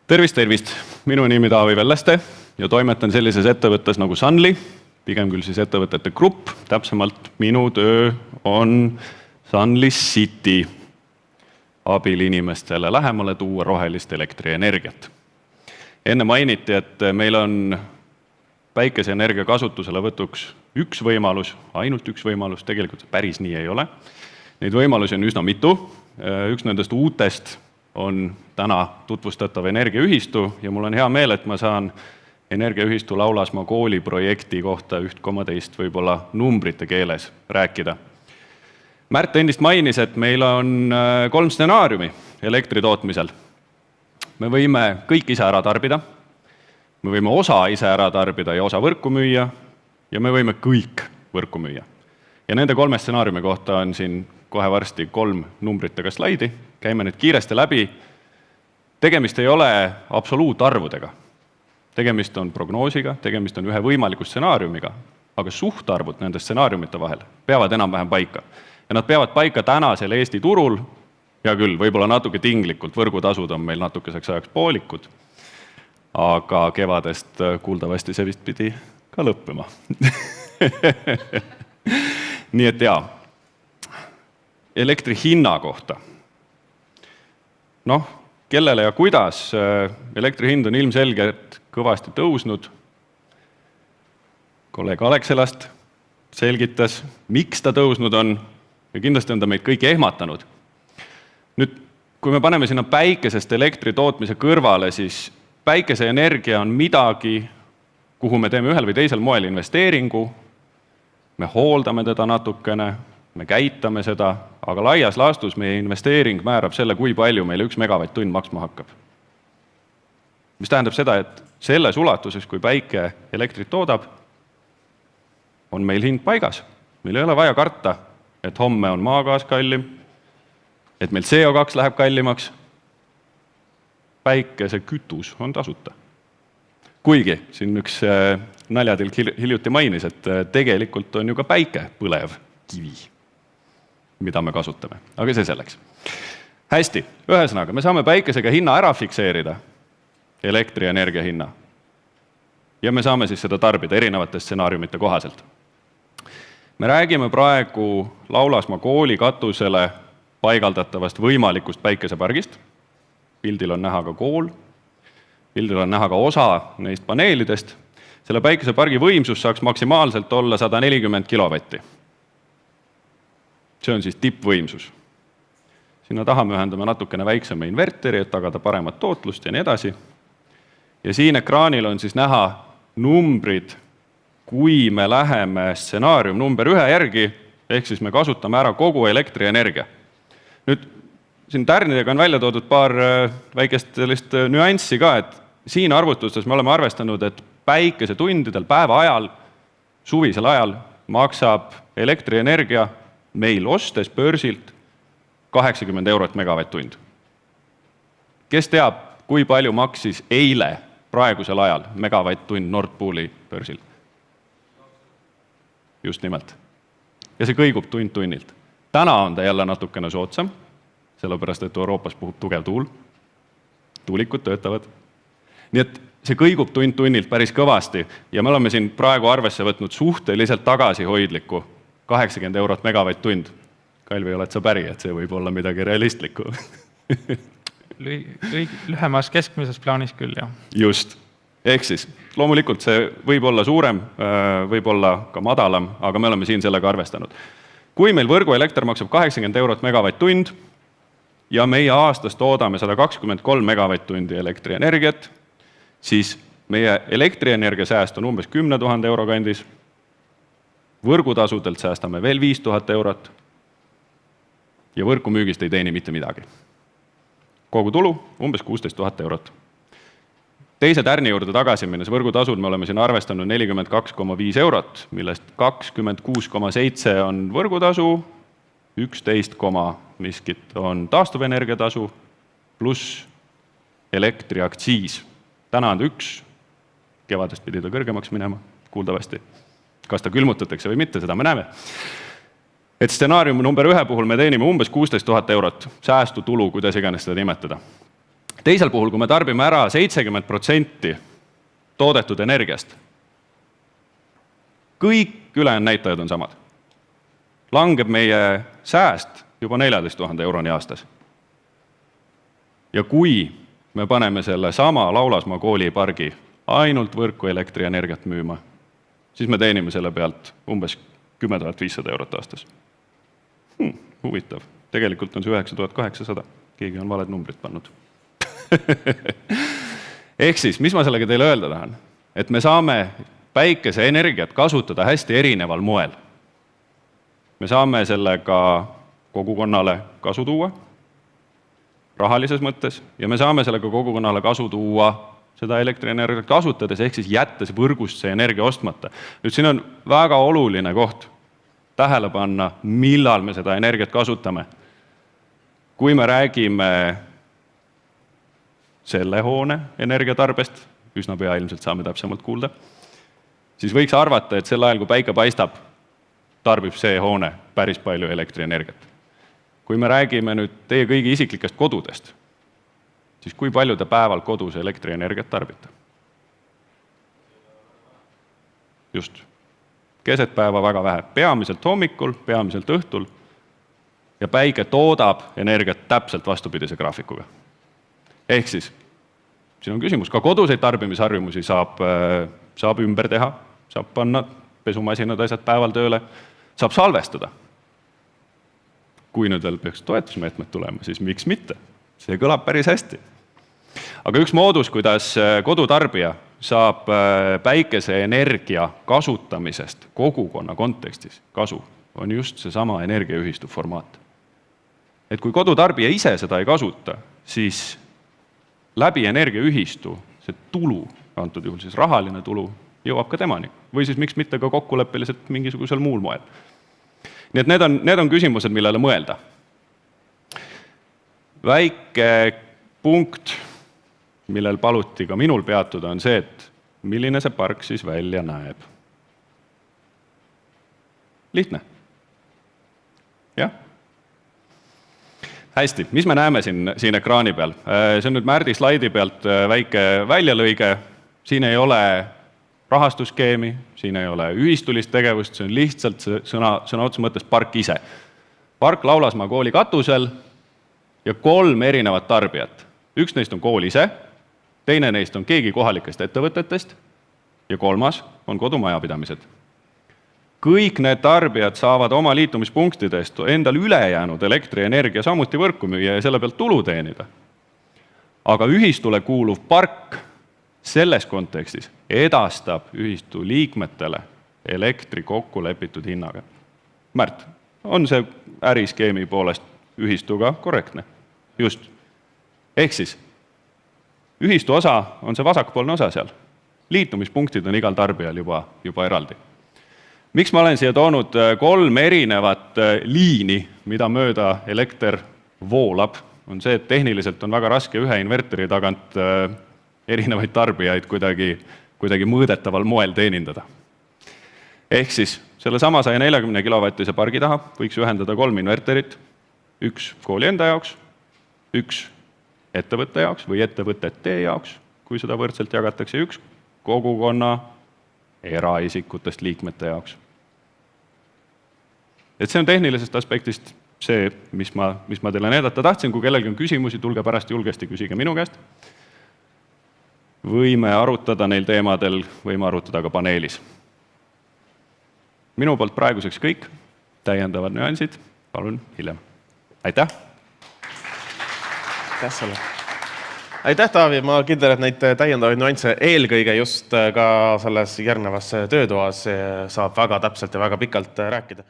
Tervist! Minu nimi Taavi Velleste ja toimetan sellises ettevõttes nagu Sunly, pigem küll siis ettevõtete grupp. Täpsemalt minu töö on Sunly City abil inimestele lähemale tuua rohelist elektrienergiat. Enne mainiti, et meil on päikeseenergia kasutuselevõtuks üks võimalus, ainult üks võimalus, tegelikult see päris nii ei ole. Neid võimalusi on üsna mitu. Üks nendest uutest on täna tutvustatav energiaühistu ja mul on hea meel, et ma saan energiaühistu Laulasmaa kooli projekti kohta 1,2 võib-olla numbrite keeles rääkida. Märt endist mainis, et meil on 3 stsenaariumi elektri tootmisel. Me võime kõik ise ära tarbida, me võime osa ise ära tarbida ja osa võrku müüa ja me võime kõik võrku müüa. Ja nende 3 stsenaariumi kohta on siin kohe varsti 3 numbritega slaidi. Käime need kiiresti läbi. Tegemist ei ole absoluutarvudega. Tegemist on prognoosiga, tegemist on ühe võimaliku stsenaariumiga, aga suhtarvud nende stsenaariumite vahel peavad enam-vähem paika. Ja nad peavad paika tänasel Eesti turul, ja küll, võib-olla natuke tinglikult, võrgutasud on meil natukeseks ajaks poolikud, aga kevadest kuuldavasti see vist pidi ka lõppema. Nii et jaa, elektri hinna kohta. Kellele ja kuidas elektri hind on ilmselgelt kõvasti tõusnud. Kolleeg Alexelast selgitas, miks ta tõusnud on ja kindlasti on ta meid kõiki ehmatanud. Nüüd, kui me paneme sinna päikesest elektri tootmise kõrvale, siis päikeseenergia on midagi, kuhu me teeme ühel või teisel moel investeeringu, me hooldame teda natukene, me käitame seda, aga laias laastus meie investeering määrab selle, kui palju meile 1 megavatt-tund maksma hakkab. Mis tähendab seda, et selles ulatuses, kui päike elektrit toodab, on meil hind paigas. Meil ei ole vaja karta, et homme on maagaas kallim, et meil CO2 läheb kallimaks. Päikese kütus on tasuta. Kuigi siin üks naljatilk hiljuti mainis, et tegelikult on ju ka päike põlev kivi, mida me kasutame. Aga see selleks. Hästi, ühesõnaga, me saame päikesega hinna ära fikseerida, elektrienergia hinna. Ja me saame siis seda tarbida erinevate stsenaariumite kohaselt. Me räägime praegu Laulasmaa kooli katusele paigaldatavast võimalikust päikesepargist. Pildil on näha ka kool, pildil on näha ka osa neist paneelidest. Selle päikesepargi võimsus saaks maksimaalselt olla 140 kilovatti. See on siis tippvõimsus. Sinna taha me ühendame natukene väiksema inverteri, et tagada paremat tootlust ja nii edasi. Ja siin ekraanil on siis näha numbrid, kui me läheme stsenaarium number 1 järgi, ehk siis me kasutame ära kogu elektrienergia. Nüüd, siin tärnidega on välja toodud paar väikest sellist nüanssi ka, et siin arvutustes me oleme arvestanud, et päikesetundidel päeva ajal, suvisel ajal maksab elektrienergia meil ostes börsilt 80 eurot megavatt-tund. Kes teab, kui palju maksis eile praegusel ajal megavatt-tund Nord Pooli börsil? Just nimelt. Ja see kõigub tund tunnilt. Täna on ta jälle natukene soodsam, sellepärast, et Euroopas puhub tugev tuul. Tuulikud töötavad. Nii et see kõigub tund tunnilt päris kõvasti ja me oleme siin praegu arvesse võtnud suhteliselt tagasihoidlikku 80 eurot megavatt-tund. Kalvi, oled sa päri, et see võib olla midagi realistlikku? Lühemas keskmises plaanis küll, jah. Just. Ehk siis, loomulikult see võib olla suurem, võib olla ka madalam, aga me oleme siin sellega arvestanud. Kui meil võrguelekter maksab 80 eurot megavatt-tund ja meie aastas toodame 123 megavatt-tundi elektrienergiat, siis meie elektrienergia sääst on umbes 10 000 euro kandis, võrgutasudelt säästame veel 5000 eurot ja võrkumüügist ei teeni mitte midagi. Kogu tulu umbes 16 000 eurot. Teise tärni juurde tagasi minnes võrgutasud me oleme siin arvestanud 42,5 eurot, millest 26,7 on võrgutasu, 11, miskit on taastuvenergiatasu pluss elektriaktsiis. Täna on 1, kevadest pidi ta kõrgemaks minema, kuuldavasti. Kas ta külmutatakse või mitte, seda me näeme. Et stsenaarium number 1 puhul me teenime umbes 16 000 eurot, säästu tulu, kuidas iganes seda nimetada. Teisel puhul, kui me tarbime ära 70% toodetud energiast, kõik ülejäänud näitajad on samad. Langeb meie sääst juba 14 000 euroni aastas. Ja kui me paneme selle sama Laulasmaa koolipargi ainult võrku elektrienergiat müüma, siis me teenime selle pealt umbes 10 500 eurot aastas. Huvitav. Tegelikult on see 9800. Keegi on valed numbrid pannud. Ehk siis, mis ma sellega teile öelda tahan? Et me saame päikeseenergiat kasutada hästi erineval moel. Me saame sellega kogukonnale kasu tuua, rahalises mõttes, ja me saame sellega kogukonnale kasu tuua seda elektrienergiat kasutades, ehk siis jättes võrgust see energia ostmata. Nüüd siin on väga oluline koht tähele panna, millal me seda energiat kasutame. Kui me räägime selle hoone energiatarbest, üsna pea ilmselt saame täpsemalt kuulda, siis võiks arvata, et sel ajal, kui päike paistab, tarbib see hoone päris palju elektrienergiat. Kui me räägime nüüd teie kõigi isiklikest kodudest, siis kui palju te päeval kodus elektrienergiat tarbite? Just. Keset päeva väga vähe. Peamiselt hommikul, peamiselt õhtul. Ja päike toodab energiat täpselt vastupidise graafikuga. Ehk siis, siin on küsimus, ka koduseid tarbimisharjumusi saab ümber teha, saab panna pesumasinad asjad päeval tööle, saab salvestada. Kui nüüd veel peaks toetusmeetmed tulema, siis miks mitte? See kõlab päris hästi. Aga üks moodus, kuidas kodutarbija saab päikeseenergia kasutamisest kogukonna kontekstis kasu, on just seesama energiaühistu formaat. Et kui kodutarbija ise seda ei kasuta, siis läbi energiaühistu see tulu, antud juhul siis rahaline tulu, jõuab ka temani. Või siis miks mitte ka kokkuleppeliselt mingisugusel muul moel. Nii et need on küsimused, millele mõelda. Väike punkt, millel paluti ka minul peatuda, on see, et milline see park siis välja näeb. Lihtne. Jah? Hästi, mis me näeme siin ekraani peal? See on nüüd Märdi slaidi pealt väike väljalõige. Siin ei ole rahastusskeemi, siin ei ole ühistulist tegevust, see on lihtsalt sõna otsa mõttes park ise. Park Laulasmaa kooli katusel ja 3 erinevat tarbijat. Üks neist on kool ise, teine neist on keegi kohalikest ettevõtetest ja 3. on kodumajapidamised. Kõik need tarbijad saavad oma liitumispunktidest endal ülejäänud elektrienergia samuti võrku müüa ja selle pealt tulu teenida. Aga ühistule kuuluv park selles kontekstis edastab ühistu liikmetele elektri kokku lepitud hinnaga. Märt, on see äriskeemi poolest ühistuga korrektne? Just. Ehk siis, ühistu osa on see vasakpoolne osa seal. Liitumispunktid on igal tarbijal juba eraldi. Miks ma olen siia toonud 3 erinevat liini, mida mööda elekter voolab, on see, et tehniliselt on väga raske ühe inverteri tagant erinevaid tarbijaid kuidagi mõõdetaval moel teenindada. Ehk siis selle sama 140 kilovattise pargi taha võiks ühendada 3 inverterit, 1 kooli enda jaoks, 1 ettevõtte jaoks või ettevõtete jaoks, kui seda võrdselt jagatakse, 1 kogukonna eraisikutest liikmete jaoks. Et see on tehnilisest aspektist see, mis ma teile näidata tahtsin. Kui kellelgi on küsimusi, tulge pärast julgesti küsige minu käest. Võime arutada neil teemadel, võime arutada ka paneelis. Minu poolt praeguseks kõik, täiendavad nüansid, palun hiljem. Aitäh! Aitäh sulle! Aitäh, Taavi! Ma kindel, et neid täiendavaid nüansse eelkõige just ka selles järgnevas töötoas saab väga täpselt ja väga pikalt rääkida.